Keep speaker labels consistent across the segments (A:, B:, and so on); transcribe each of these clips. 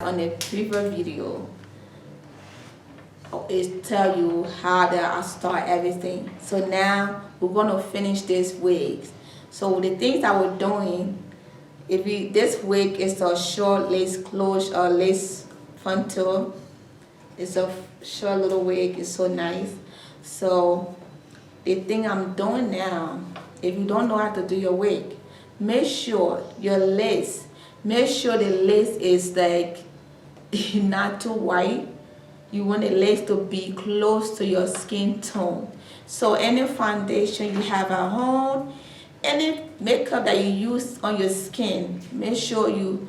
A: on the previous video, it tell you how that I start everything. So now we're gonna finish this wig. So the things that we're doing, this wig is a short lace close or lace frontal. It's a short little wig. It's so nice. So the thing I'm doing now, if you don't know how to do your wig, make sure your lace, make sure the lace is like not too white. You want the lace to be close to your skin tone. So any foundation you have at home, any makeup that you use on your skin, make sure your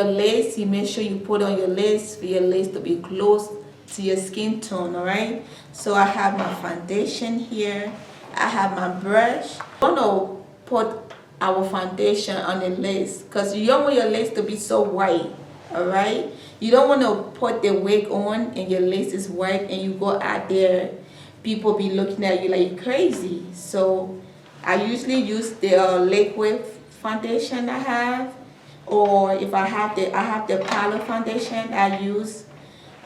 A: lace, you make sure you put on your lace for your lace to be close to your skin tone. All right, so I have my foundation here, I have my brush. I'm gonna put our foundation on the lace because you don't want your lace to be so white. All right, you don't want to put the wig on and your lace is white and you go out there, people be looking at you like you're crazy. So I usually use the liquid foundation I have, or if I have the powder foundation I use.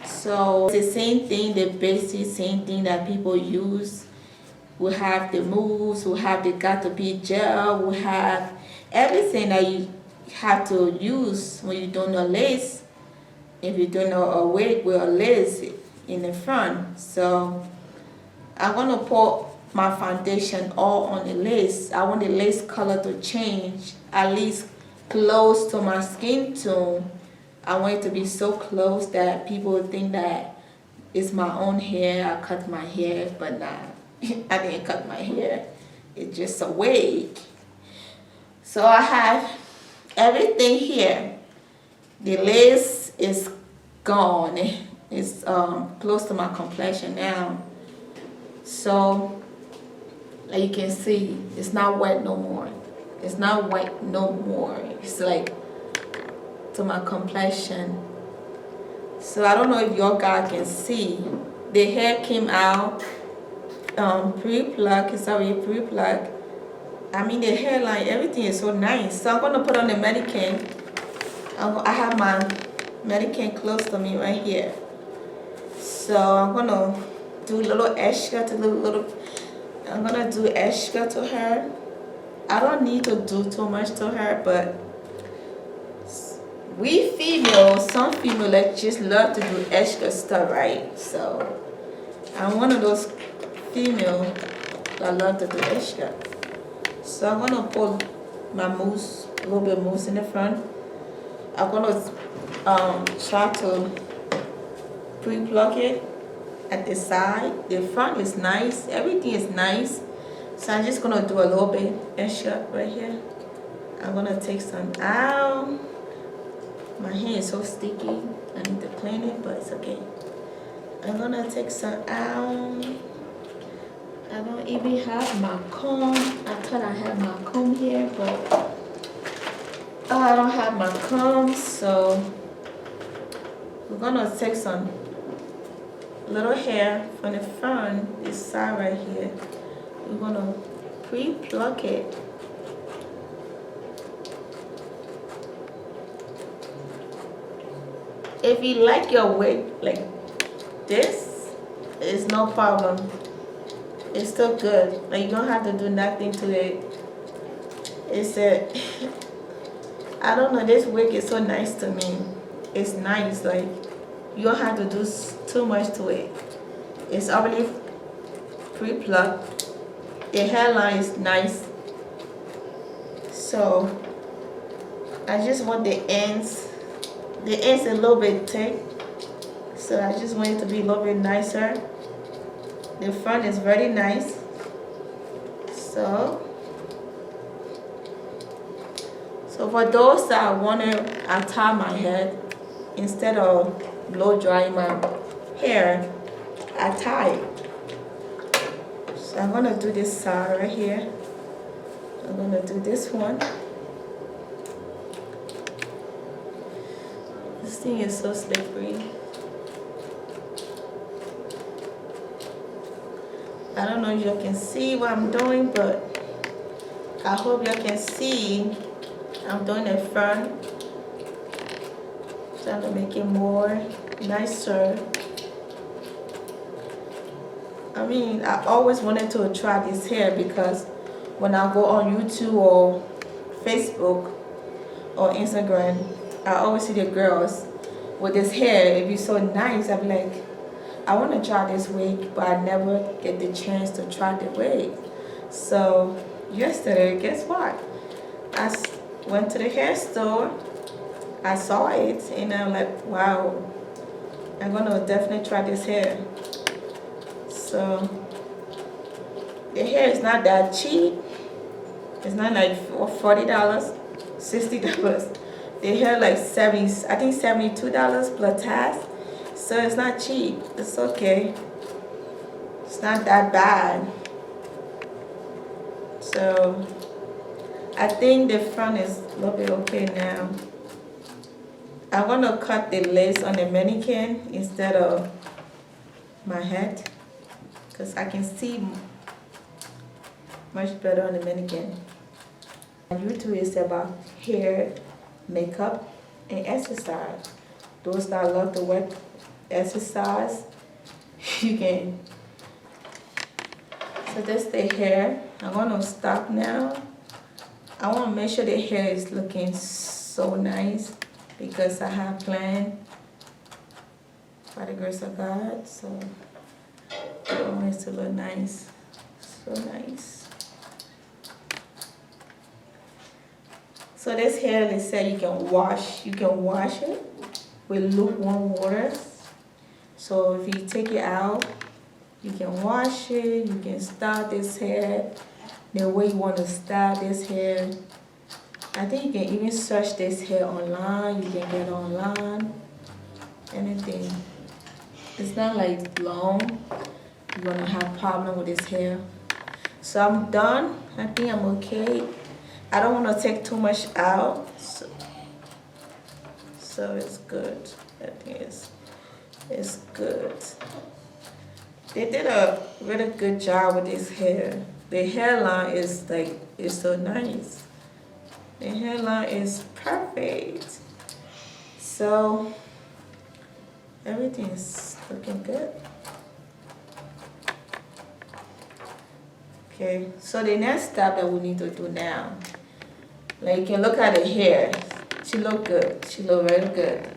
A: So it's the same thing, the basic same thing that people use. We have the mousse, we have the got to be gel, we have everything that you have to use when you're doing a lace. If you're doing a wig with a lace in the front. So I'm gonna put my foundation all on the lace. I want the lace color to change at least close to my skin tone. I want it to be so close that people think that it's my own hair. I cut my hair, but nah, I didn't cut my hair. It's just a wig. So I have everything here. The lace is gone. It's close to my complexion now. So like you can see, it's not wet no more. It's not white no more. It's like to my complexion. So I don't know if your guy can see. The hair came out pre-pluck. It's already pre-pluck. I mean the hairline, everything is so nice. So I'm gonna put on the mannequin. I have my mannequin close to me right here. So I'm gonna do a little extra to I'm gonna do extra to her. I don't need to do too much to her, but we females, some females that just love to do extra stuff, right? So I'm one of those females that love to do extra. So I'm gonna put my mousse, a little bit of mousse in the front. I'm gonna try to pre-pluck it at the side. The front is nice, everything is nice. So I'm just gonna do a little bit extra right here. I'm gonna take some out. My hand is so sticky, I need to clean it, but it's okay. I'm gonna take some out. I don't even have my comb. I thought I had my comb here, but I don't have my comb. So we're gonna take some little hair from the front, this side right here. We're gonna pre-pluck it. If you like your wig like this, it's no problem. It's still good. Like you don't have to do nothing to it. It's a I don't know, this wig is so nice to me. It's nice, like you don't have to do too much to it. It's already pre-plucked. The hairline is nice. So I just want the ends a little bit thick. So I just want it to be a little bit nicer. The front is very nice. So for those that want to tie my head, instead of blow drying my hair, I tie it. So I'm gonna do this side right here. I'm gonna do this one. This thing is so slippery. I don't know if you can see what I'm doing, but I hope you can see I'm doing the front. Trying to make it more nicer. I mean, I always wanted to try this hair because when I go on YouTube or Facebook or Instagram, I always see the girls with this hair. It be so nice. I'm like, I want to try this wig, but I never get the chance to try the wig. So yesterday, guess what? I went to the hair store. I saw it and I'm like, wow, I'm gonna definitely try this hair. So the hair is not that cheap. It's not like $40, $60. The hair like 70, I think $72 plus tax. So it's not cheap. It's okay. It's not that bad. So I think the front is a little bit okay now. I'm gonna cut the lace on the mannequin instead of my head, because I can see much better on the mannequin. YouTube is about hair, makeup, and exercise. Those that love to work exercise, you can. So that's the hair. I'm gonna stop now. I want to make sure the hair is looking so nice because I have planned by the grace of God. So I want it to look nice, so nice. So this hair, they say you can wash it with lukewarm water. So if you take it out, you can wash it, you can style this hair the way you want to style this hair. I think you can even search this hair online, you can get online, anything. It's not like long, you're gonna have problem with this hair. So I'm done, I think I'm okay. I don't want to take too much out, so it's good. I think it's good. They did a really good job with this hair. The hairline is like, it's so nice. The hairline is perfect. So everything is looking good. Okay, so the next step that we need to do now, like you can look at the hair. She look good. She look very good.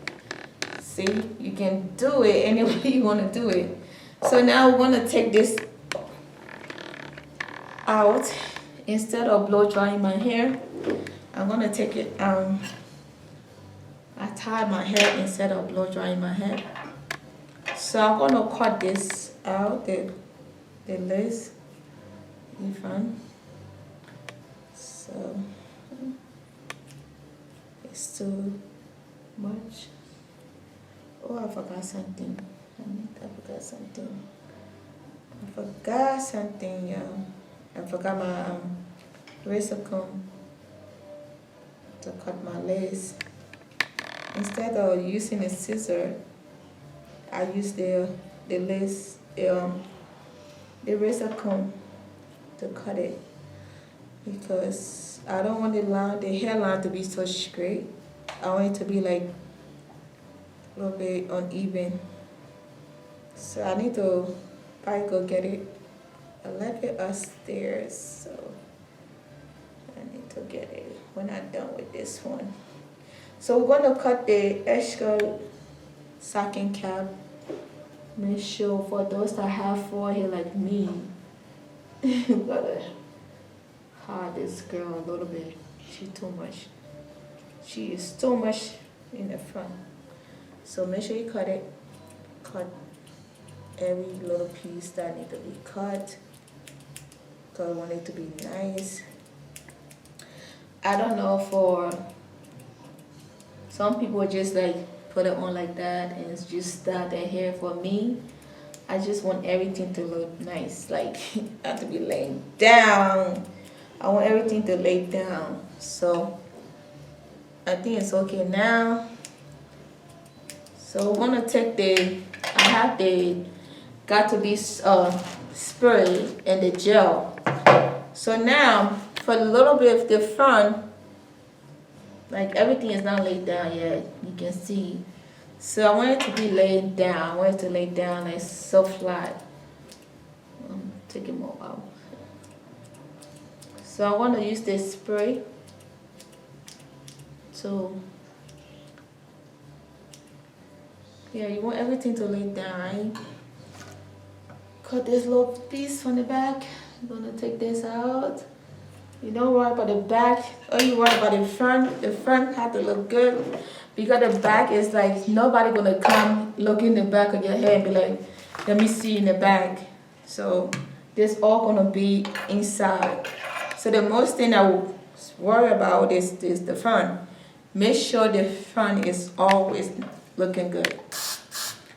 A: See, you can do it any way you want to do it. So now we want to take this out. Instead of blow drying my hair, I'm going to take it, I tie my hair instead of blow drying my hair. So I'm going to cut this out, the lace in front. So it's too much. Oh, I forgot something. I forgot something, y'all. I forgot my razor comb to cut my lace. Instead of using a scissor, I use the lace, the razor comb to cut it, because I don't want the hairline to be so straight. I want it to be like a little bit uneven. So I need to probably go get it. I left it upstairs, so I need to get it when I'm done with this one. So we're going to cut the extra stocking cap. Make sure for those that have forehead like me, you gotta hide this girl a little bit. She's too much. She is too much in the front. So make sure you cut it. Cut every little piece that need to be cut, because I want it to be nice. I don't know, for some people just like put it on like that and it's just style their hair. For me, I just want everything to look nice, like not to be laying down. I want everything to lay down. So I think it's okay now. So we're gonna take I have the got to be spray and the gel. So now for a little bit of the front, like everything is not laid down yet. You can see So I want it to be laid down. I want it to lay down like so flat. Take it more out. So I want to use this spray to, yeah, you want everything to lay down, right? Cut this little piece from the back. I'm gonna take this out. You don't worry about the back, or you worry about the front. The front has to look good because the back is like nobody gonna come look in the back of your head and be like, let me see in the back. So this all gonna be inside. So the most thing I will worry about is the front. Make sure the front is always looking good.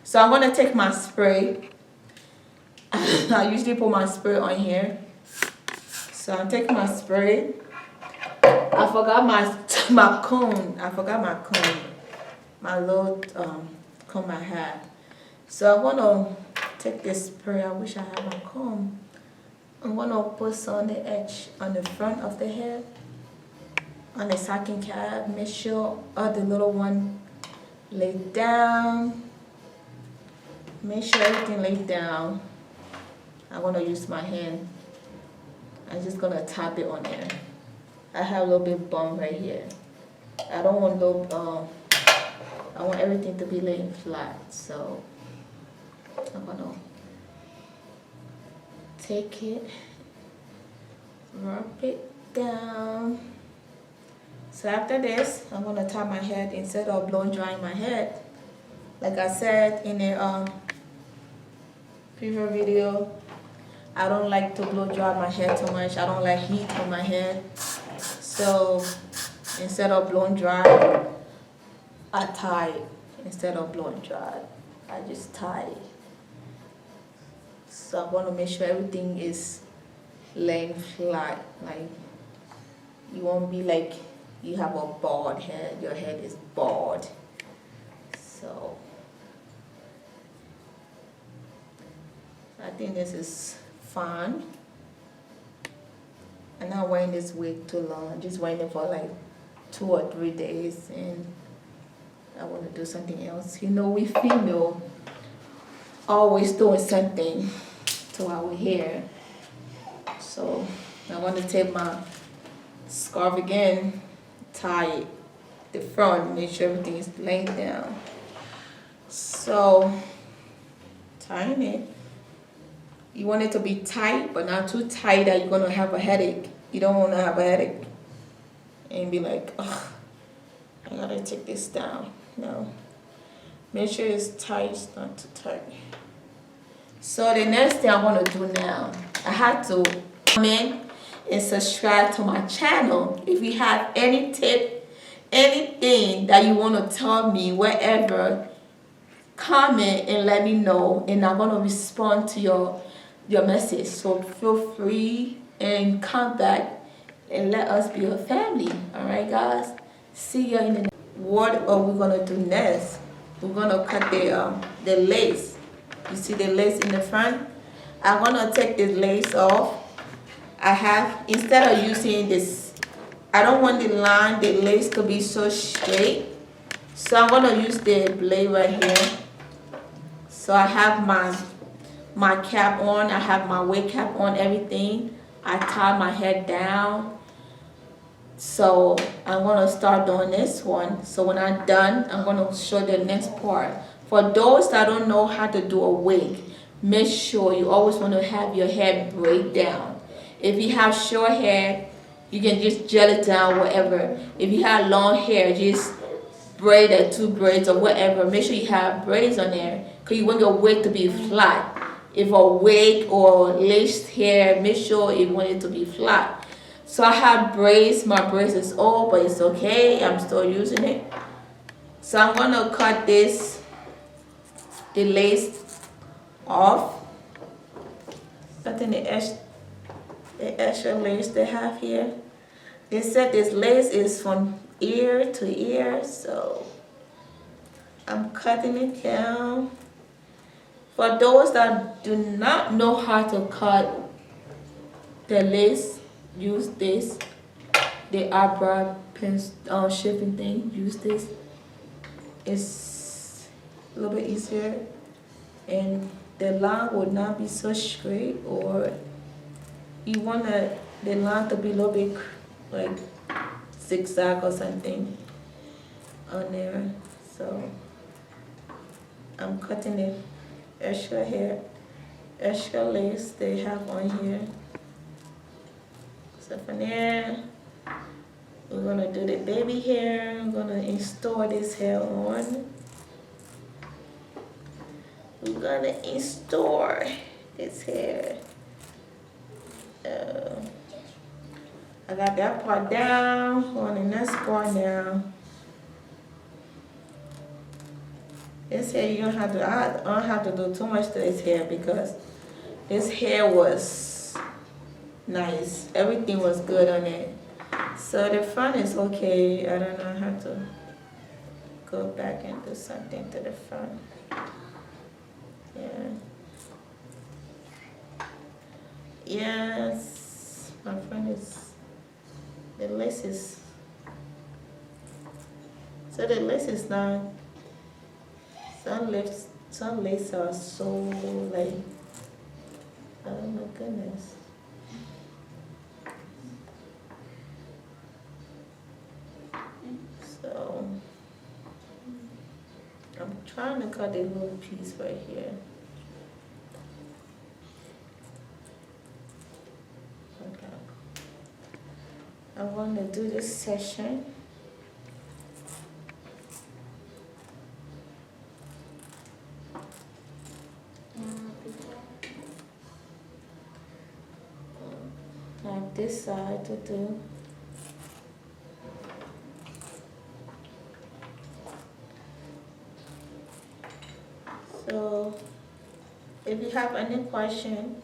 A: So I'm gonna take my spray. I usually put my spray on here. So I'm taking my spray. I forgot my comb. I forgot my comb. My little comb I had. So I'm gonna take this spray. I wish I had my comb. I'm gonna put some on the edge, on the front of the head, on the stocking cap. Make sure all the little one lay down. Make sure everything lay down. I'm gonna use my hand. I'm just gonna tap it on there. I have a little bit bump right here. I don't want I want everything to be laying flat. So I'm gonna take it, rub it down. So after this, I'm gonna tie my head instead of blowing drying my head. Like I said in the previous video, I don't like to blow dry my hair too much. I don't like heat on my head. So instead of blowing dry, I tie it. Instead of blowing dry, I just tie it. So I want to make sure everything is laying flat. Like you won't be like you have a bald head. Your head is bald. So I think this is fun. I'm not wearing this wig too long. I'm just wearing it for like 2 or 3 days, and I want to do something else. You know, we female always doing something to our hair. So I want to take my scarf again, tie it the front, make sure everything is laying down. So tying it. You want it to be tight, but not too tight that you're gonna have a headache. You don't want to have a headache and be like, ugh, I gotta take this down. No, make sure it's tight, it's not too tight. So the next thing I want to do now, I have to comment and subscribe to my channel. If you have any tip, anything that you want to tell me, wherever, comment and let me know, and I'm gonna respond to your message. So feel free and come back and let us be a family. All right, guys. See you in the next. What are we gonna do next? We're gonna cut the lace. You see the lace in the front? I'm gonna take the lace off. I have, instead of using this, I don't want the lace to be so straight. So I'm gonna use the blade right here. So I have my cap on, I have my wig cap on, everything. I tie my head down. So I'm gonna start doing this one. So when I'm done, I'm gonna show the next part. For those that don't know how to do a wig, make sure you always want to have your hair braid down. If you have short hair, you can just gel it down, whatever. If you have long hair, just braid it, 2 braids or whatever. Make sure you have braids on there, because you want your wig to be flat. If a wig or laced hair, make sure you want it to be flat. So I have braids. My braids is old, but it's okay. I'm still using it. So I'm gonna cut the lace off. Cutting the extra lace they have here. They said this lace is from ear to ear, so I'm cutting it down. For those that do not know how to cut the lace, use this. The eyebrow pin shaping thing, use this. a little bit easier, and the line will not be so straight, or you want the line to be a little bit like zigzag or something on there. So I'm cutting the extra hair, extra lace they have on here. So from there, we're gonna do the baby hair. I'm gonna install this hair on. We're gonna install this hair. I got that part down. On the next part now. This hair you don't have to. I don't have to do too much to this hair because this hair was nice. Everything was good on it. So the front is okay. I don't know. I have to go back and do something to the front. Yeah. Yes, my friend is. The lace is. So the lace is not. Some lace are so like. Oh my goodness. So I'm trying to cut a little piece right here. Okay. I want to do this section. I have this side to do. So if you have any question,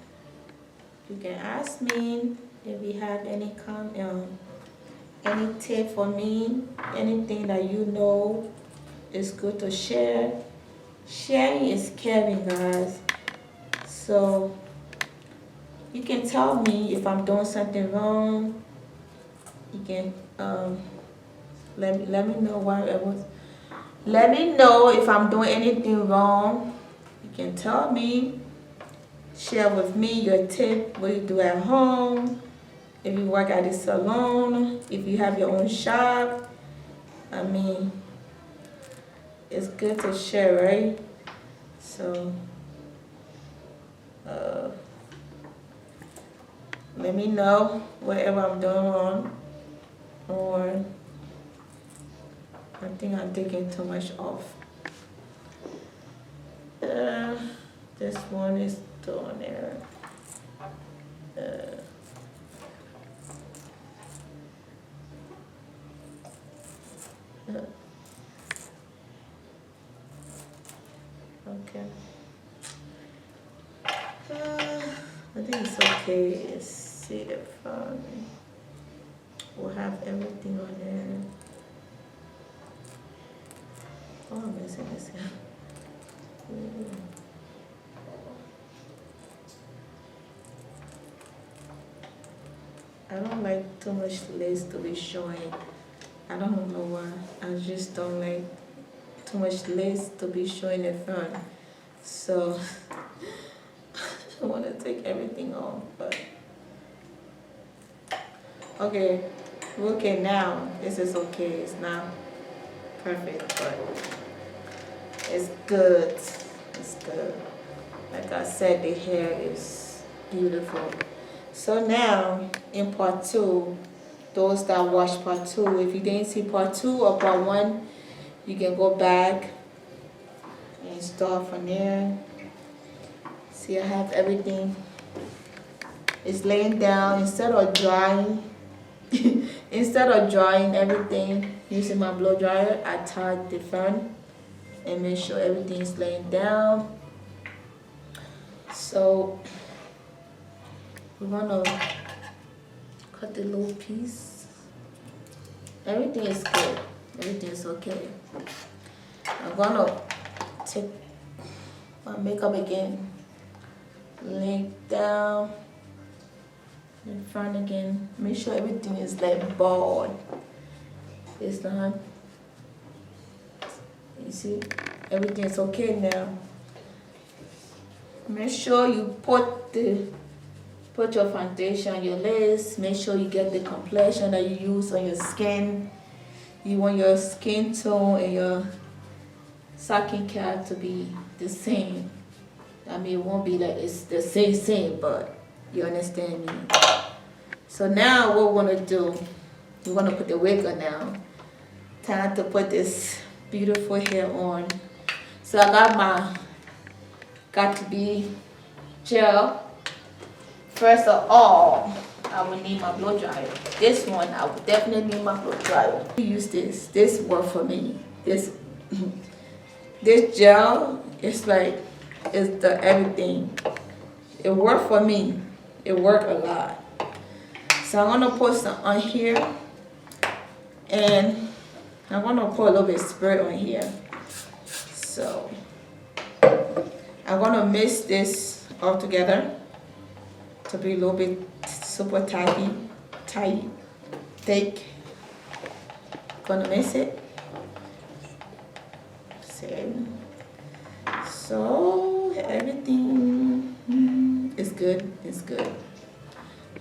A: you can ask me. If you have any any tip for me, anything that you know is good to share. Sharing is caring, guys. So you can tell me if I'm doing something wrong. You can let me know what it was. Let me know if I'm doing anything wrong. You can tell me. Share with me your tip, what you do at home. If you work at a salon, if you have your own shop. I mean, it's good to share, right? So, let me know whatever I'm doing wrong, or I think I'm taking too much off. This one is still on there. Okay. I think it's okay. Let's see the front. We'll have everything on there. Oh, I'm missing this here. I don't like too much lace to be showing. I don't know why. I just don't like too much lace to be showing in front. So I want to take everything off, but okay. Okay, now this is okay. It's not perfect, but it's good. It's good. Like I said, the hair is beautiful. So now in part 2, those that watch part 2, if you didn't see part 2 or part 1, you can go back and start from there. See, I have everything. It's laying down instead of drying. Instead of drying everything using my blow dryer, I tied the front and make sure everything is laying down. So we're gonna cut the little piece. Everything is good. Everything is okay. I'm gonna take my makeup again. Lay down in front again. Make sure everything is like bald. It's not. You see? everything is okay now. Make sure you put your foundation on your lace. Make sure you get the complexion that you use on your skin. You want your skin tone and your stocking cap to be the same. I mean, it won't be like it's the same, but you understand me. So now what we're gonna do, we're gonna put the wig on now. Time to put this beautiful hair on. So I got to be gel. First of all, I will need my blow dryer. This one, I will definitely need my blow dryer. Use this. This worked for me. This gel is like, it's the everything. It worked for me. It worked a lot. So I'm gonna put some on here, and I'm gonna put a little bit of spray on here. So I'm gonna mix this all together to be a little bit super thick. Gonna mix it. So everything is good. It's good.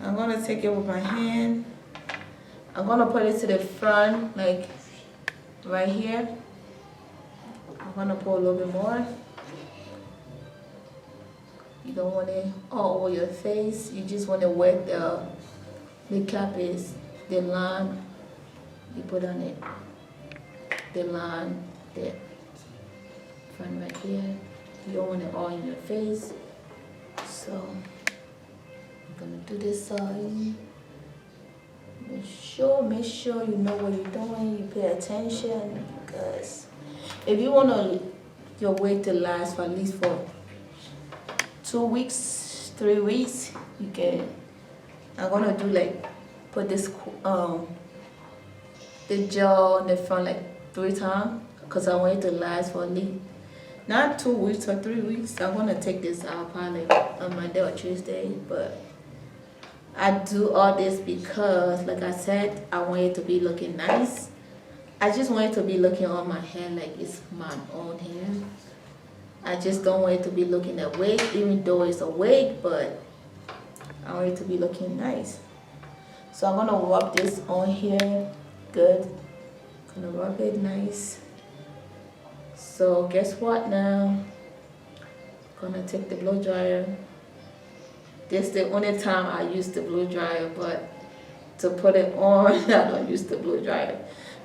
A: I'm gonna take it with my hand. I'm gonna put it to the front, like right here. I'm gonna pour a little bit more. You don't want it all over your face. You just want to wet the cap is the line you put on it. The line there, front right here. You don't want it all in your face. So I'm gonna do this side. Make sure you know what you're doing. You pay attention, because if you want your wig to last for at least for 2 weeks, 3 weeks, you can. I'm gonna do like put this the gel in the front like 3 times, because I want it to last for at least not 2 weeks or 3 weeks. I'm gonna take this out probably on Monday or Tuesday, but I do all this because, like I said, I want it to be looking nice. I just want it to be looking on my hair like it's my own hair. I just don't want it to be looking a wig, even though it's a wig, but I want it to be looking nice. So I'm gonna rub this on here, good. Gonna rub it nice. So guess what now? Gonna take the blow dryer. This is the only time I use the blow dryer, but to put it on, I don't use the blow dryer.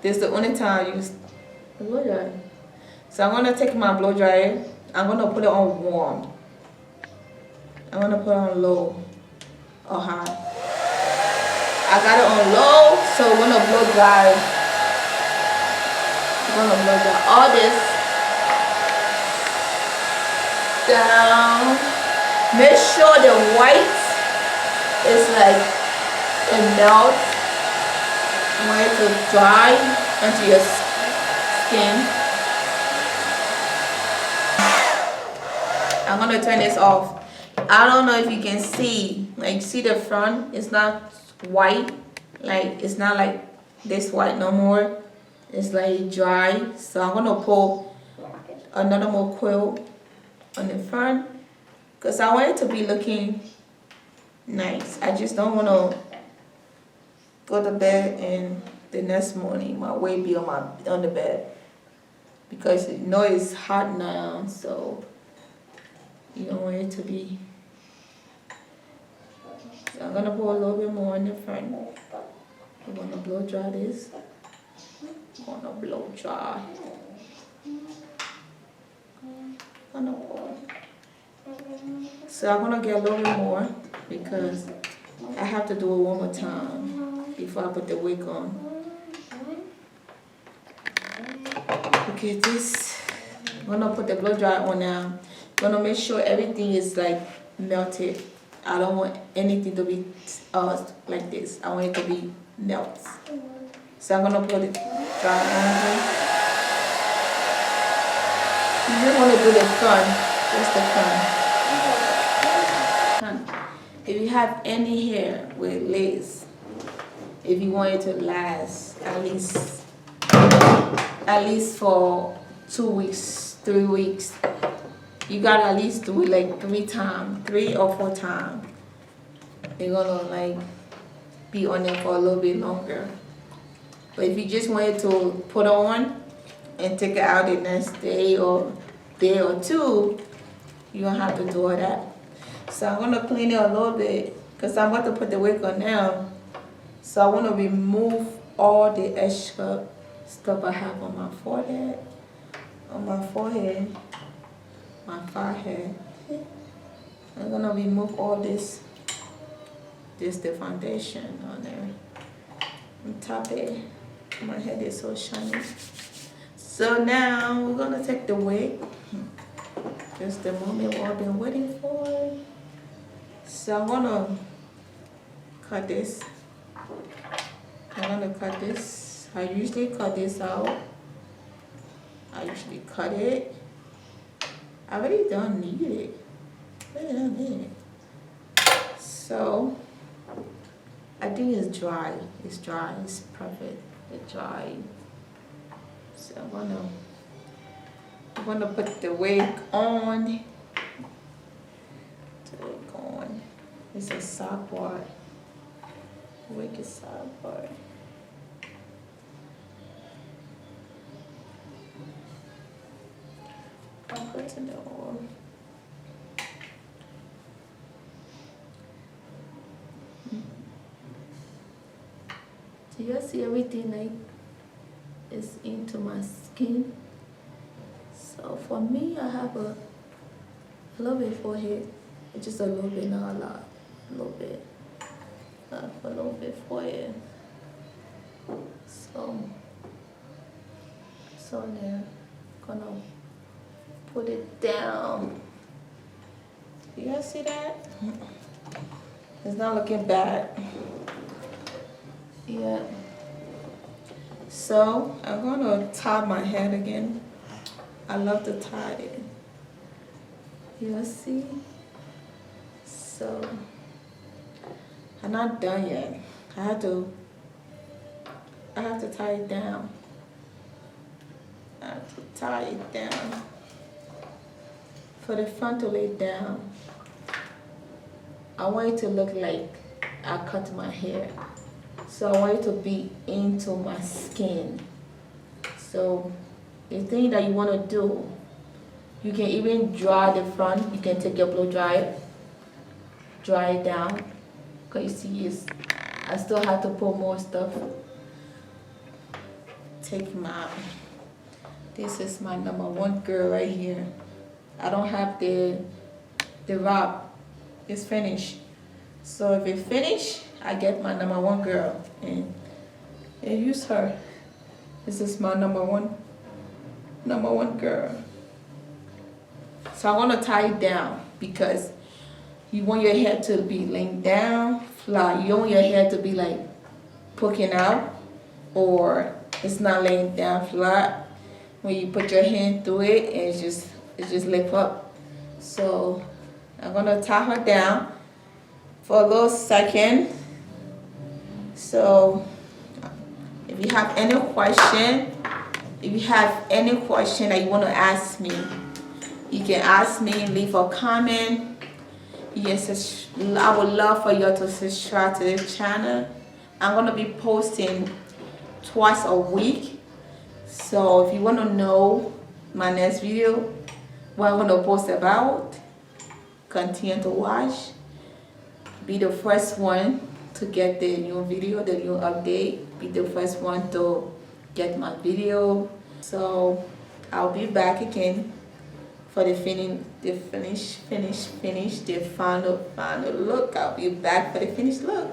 A: This is the only time I use the blow dryer. So I'm gonna take my blow dryer. I'm gonna put it on warm. I'm gonna put it on low or high. I got it on low, so we're gonna blow dry. We're gonna blow dry all this down. Make sure the white is like it melts. I want it to dry into your skin. I'm gonna turn this off. I don't know if you can see, like, see the front, it's not white, like it's not like this white no more. It's like dry. So I'm gonna pull another more coil on the front, because I want it to be looking nice. I just don't want to go to bed and the next morning my wig be on the bed, because you know it's hot now, so you don't want it to be. So I'm gonna pour a little bit more in the front. I'm gonna blow dry this. I'm gonna blow dry. I'm gonna pour. So I'm gonna get a little bit more, because I have to do it one more time before I put the wig on. Okay, this, I'm gonna put the blow dry on now. I'm gonna make sure everything is like melted. I don't want anything to be like this. I want it to be melt. So I'm gonna put it dry on here. You just wanna do the front, just the front. If you have any hair with lace, if you want it to last at least for 2 weeks, 3 weeks. You gotta at least do it like 3 or 4 times. You're gonna like be on it for a little bit longer. But if you just wanted to put on and take it out the next day or two, you don't have to do all that. So I'm gonna clean it a little bit because I'm about to put the wig on now. So I want to remove all the extra stuff I have on my forehead, my forehead. I'm gonna remove all this the foundation on there and top it. My head is so shiny. So now we're gonna take the wig. Just the moment what I've been waiting for. So I'm gonna cut this. I usually cut this out. I usually cut it. I really don't need it. So I think it's dry. It's dry. It's perfect. It's dry. So I'm gonna put the wig on. It's a sock part. Wig is sock part. I'll put it on. Do you see everything like is into my skin? So for me, I have a little bit forehead. It's just a little bit, not a lot. A little bit. A little bit forehead. So now I'm gonna put it down. You guys see that? It's not looking bad. Yeah. So I'm gonna tie my head again. I love to tie it. You see? So I'm not done yet. I have to tie it down. I have to tie it down. For the front to lay down, I want it to look like I cut my hair. So I want it to be into my skin. So the thing that you want to do, you can even dry the front. You can take your blow dryer, dry it down. Cause you see, I still have to put more stuff. This is my #1 girl right here. I don't have the wrap. It's finished. So if it's finished, I get my #1 girl and I use her. This is my #1 girl. So I want to tie it down because you want your hair to be laying down flat. You don't want your hair to be like poking out or it's not laying down flat. When you put your hand through it, and it just lift up. So I'm gonna tie her down for a little second. So if you have any question that you want to ask me, you can ask me, leave a comment. Yes, I would love for you to subscribe to this channel. I'm gonna be posting twice a week. So if you want to know my next video, what I'm gonna post about, continue to watch. Be the first one to get the new video, the new update. Be the first one to get my video. So I'll be back again for the final look. I'll be back for the finished look,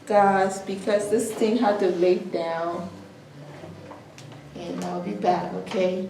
A: guys, because this thing had to lay down, and I'll be back. Okay.